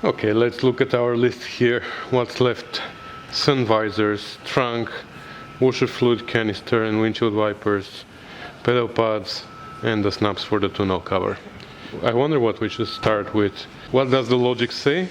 Okay, let's look at our list here. What's left? Sun visors, trunk, washer fluid canister and windshield wipers, pedal pads, and the snaps for the tonneau cover. I wonder what we should start with. What does the logic say?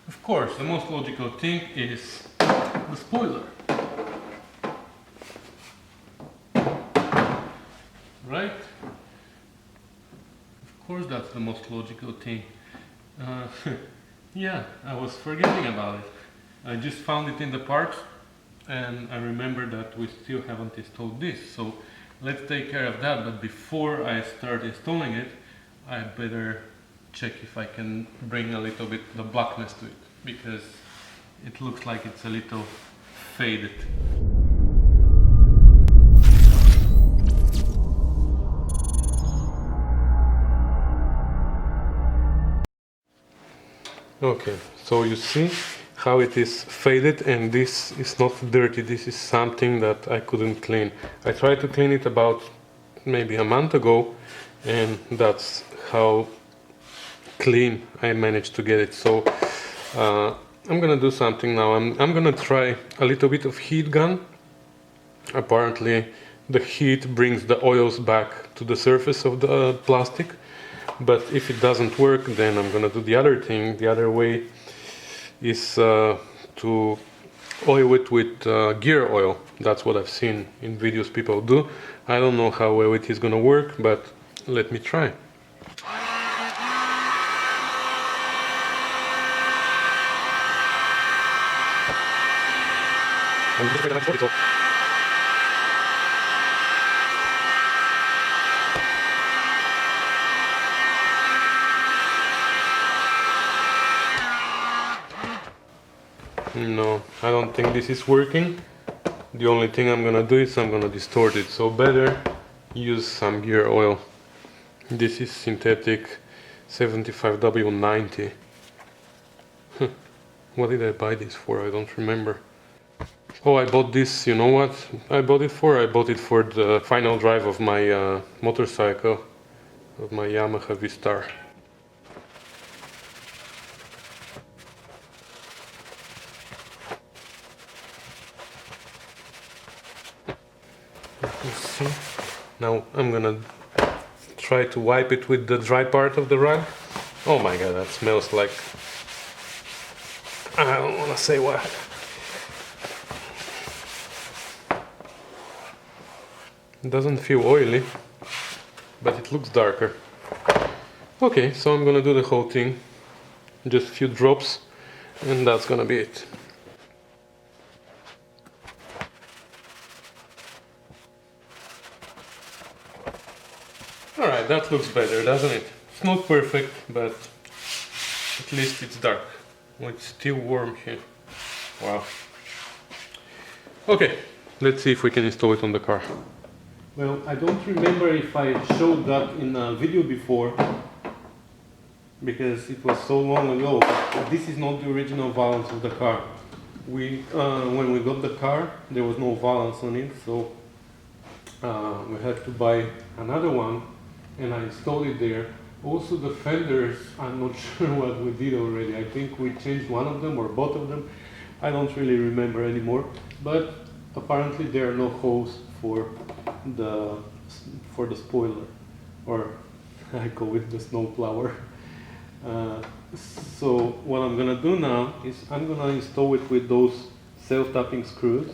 Of course, the most logical thing is the spoiler. Right? Of course that's the most logical thing. Yeah, I was forgetting about it. I just found it in the parts and I remember that we still haven't installed this, so let's take care of that. But before I start installing it, I better check if I can bring a little bit the blackness to it, because it looks like it's a little faded. Okay, so you see how it is faded, and this is not dirty. This is something that I couldn't clean. I tried to clean it about maybe a month ago, and that's how clean I managed to get it. So I'm gonna do something now. I'm gonna try a little bit of heat gun. Apparently the heat brings the oils back to the surface of the plastic, but if it doesn't work, then I'm gonna do the other thing. The other way is to oil it with gear oil. That's what I've seen in videos people do. I don't know how well it is gonna work, but let me try. I'm just gonna it off. No, I don't think this is working. The only thing I'm gonna do is I'm gonna distort it, so better use some gear oil. This is synthetic 75W90. What did I buy this for? I don't remember. Oh, I bought this, you know what I bought it for? I bought it for the final drive of my motorcycle, of my Yamaha V-Star. See? Now I'm gonna try to wipe it with the dry part of the rug. Oh my god, that smells like... I don't wanna say what. It doesn't feel oily, but it looks darker. Okay, so I'm gonna do the whole thing. Just a few drops, and that's gonna be it. Alright, that looks better, doesn't it? It's not perfect, but at least it's dark. Oh, it's still warm here. Wow. Okay, let's see if we can install it on the car. Well, I don't remember if I showed that in a video before, because it was so long ago. This is not the original valance of the car. When we got the car, there was no valance on it, so we had to buy another one, and I installed it there. Also the fenders, I'm not sure what we did already. I think we changed one of them or both of them. I don't really remember anymore, but apparently there are no holes for the spoiler, or I call it the snow plower. So what I'm gonna do now is I'm gonna install it with those self-tapping screws,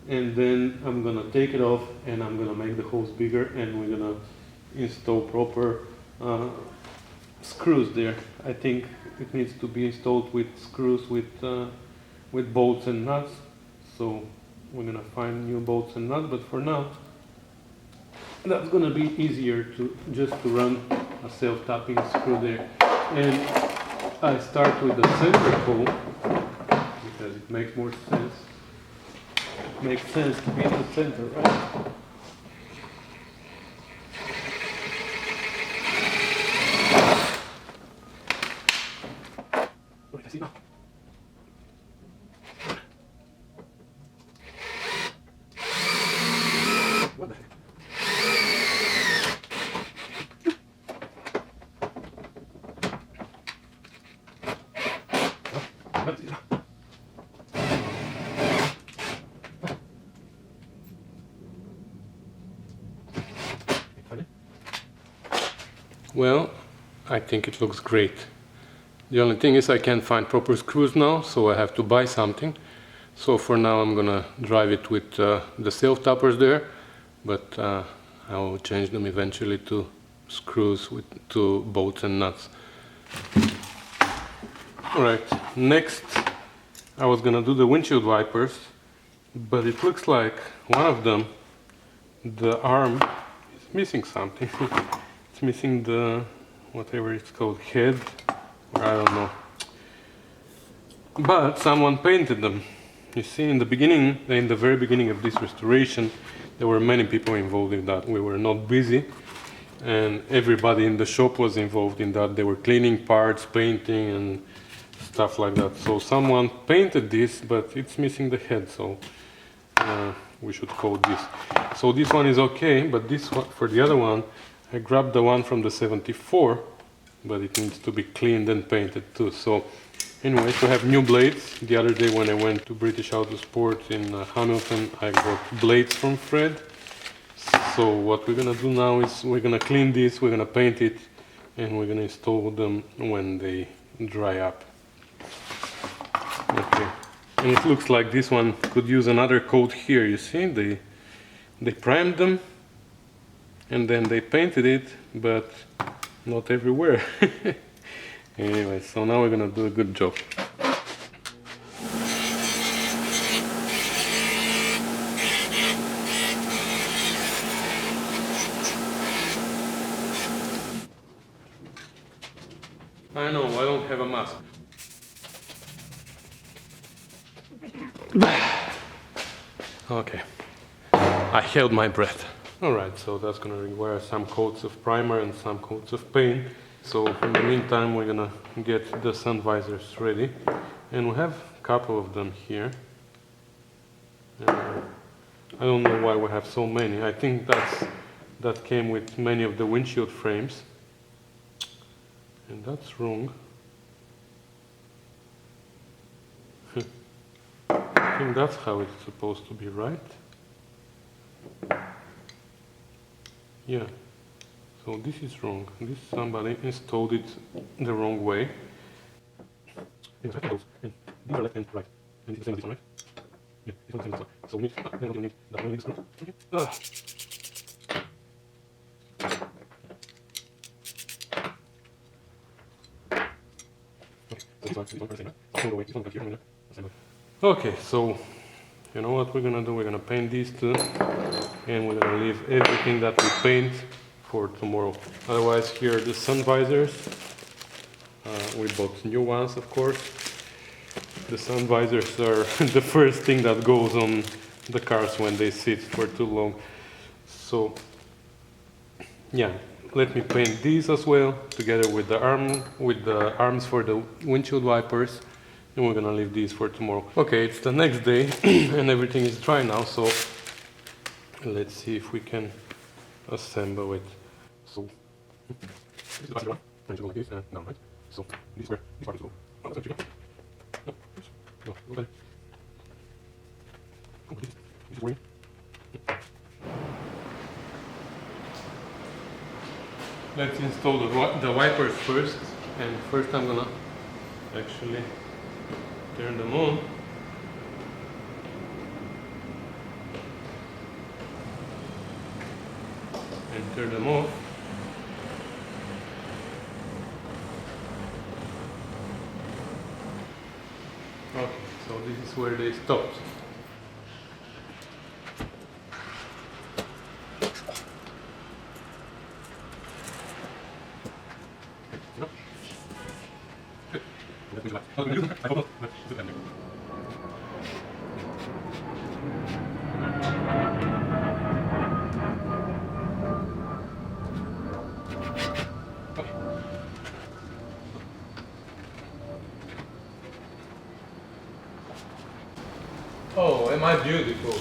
and then I'm gonna take it off and I'm gonna make the holes bigger, and we're gonna install proper screws there. I think it needs to be installed with screws with bolts and nuts, so we're gonna find new bolts and nuts, but for now that's gonna be easier to run a self-tapping screw there. And I start with the center hole because it makes more sense. It makes sense to be in the center, right? Wait, I see now. What the heck? Well, I think it looks great. The only thing is I can't find proper screws now, so I have to buy something. So for now I'm gonna drive it with the self-tappers there, but I'll change them eventually to screws to bolts and nuts. Alright, next I was gonna do the windshield wipers, but it looks like one of them, the arm, is missing something. It's missing the, whatever it's called, head, or I don't know. But someone painted them. You see, in the very beginning of this restoration, there were many people involved in that. We were not busy, and everybody in the shop was involved in that. They were cleaning parts, painting, and stuff like that. So someone painted this, but it's missing the head, so we should code this. So this one is okay, but this one, for the other one, I grabbed the one from the 74, but it needs to be cleaned and painted too. So anyway, to have new blades. The other day when I went to British Auto Sport in Hamilton, I got blades from Fred. So what we're gonna do now is we're gonna clean this, we're gonna paint it, and we're gonna install them when they dry up. Okay, and it looks like this one could use another coat here. You see, they primed them and then they painted it, but not everywhere. Anyway, so now we're gonna do a good job. I know, I don't have a mask. Okay, I held my breath. Alright, so that's gonna require some coats of primer and some coats of paint. So in the meantime, we're gonna get the sun visors ready, and we have a couple of them here. I don't know why we have so many. I think that came with many of the windshield frames, and that's wrong. I think that's how it's supposed to be, right? Yeah. So this is wrong. This somebody installed it the wrong way. These are left and right. And it's the same as this one, right? Yeah, this one's the same as this one. So we need that one screw. Okay. Okay, so you know what we're gonna do? We're gonna paint these two, and we're gonna leave everything that we paint for tomorrow. Otherwise, here are the sun visors. We bought new ones, of course. The sun visors are the first thing that goes on the cars when they sit for too long. So yeah, let me paint these as well, together with the arms for the windshield wipers, and we're gonna leave these for tomorrow. Okay, it's the next day and everything is dry now, so let's see if we can assemble it. So this is the one, and you go like this and down, right? So this is where this part is going. Oh, that's actually no, okay. Oh, this is where. Let's install the wipers first, and first I'm gonna actually turn them on. And turn them off. Okay, so this is where they stopped. Oh, am I beautiful?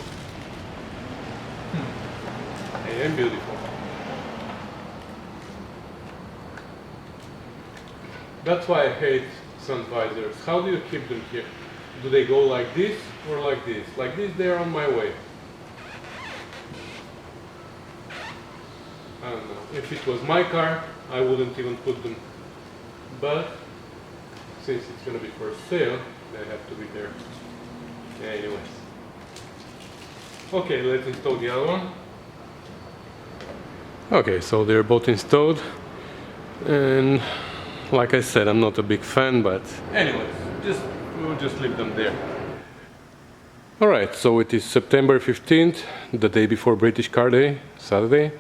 I am beautiful. That's why I hate sun visors. How do you keep them here? Do they go like this or like this? Like this, they're on my way. I don't know. If it was my car, I wouldn't even put them, but since it's gonna be for sale, they have to be there. Anyways. Okay, let's install the other one. Okay, so they're both installed, and like I said, I'm not a big fan, but anyways, we'll just leave them there. Alright, so it is September 15th, the day before British Car Day, Saturday.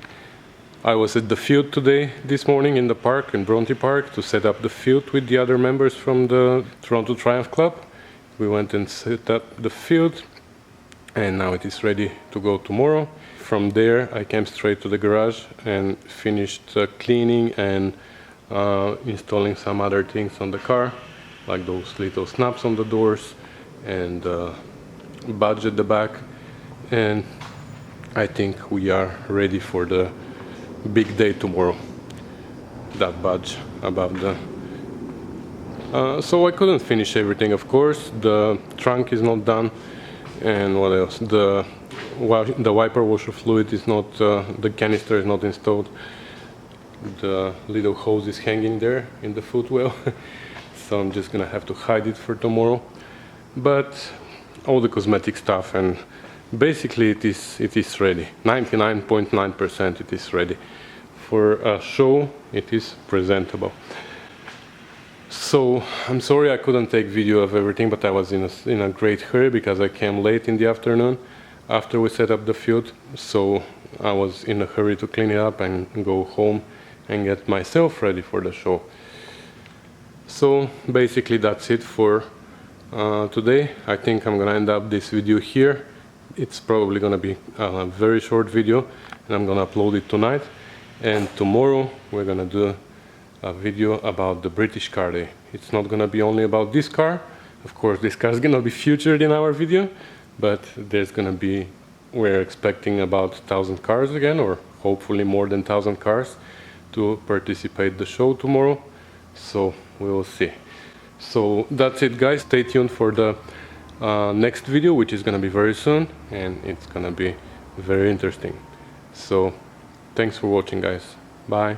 I was at the field today, this morning in the park, in Bronte Park, to set up the field with the other members from the Toronto Triumph Club. We went and set up the field, and now it is ready to go tomorrow. From there I came straight to the garage and finished cleaning and installing some other things on the car, like those little snaps on the doors and badge at the back. And I think we are ready for the big day tomorrow. That badge above the... so I couldn't finish everything, of course. The trunk is not done. And what else? The wiper washer fluid is not, the canister is not installed. The little hose is hanging there in the footwell. So I'm just gonna have to hide it for tomorrow. But all the cosmetic stuff, and basically it is ready. 99.9% it is ready. For a show, it is presentable. So I'm sorry I couldn't take video of everything, but I was in a great hurry because I came late in the afternoon after we set up the field. So I was in a hurry to clean it up and go home and get myself ready for the show. So basically that's it for today. I think I'm gonna end up this video here. It's probably gonna be a very short video, and I'm gonna upload it tonight. And tomorrow we're gonna do a video about the British Car Day. It's not gonna be only about this car. Of course, this car is gonna be featured in our video, but there's gonna be, we're expecting about 1,000 cars again, or hopefully more than 1,000 cars to participate the show tomorrow. So we will see. So that's it, guys. Stay tuned for the next video, which is gonna be very soon, and it's gonna be very interesting. So thanks for watching, guys. Bye.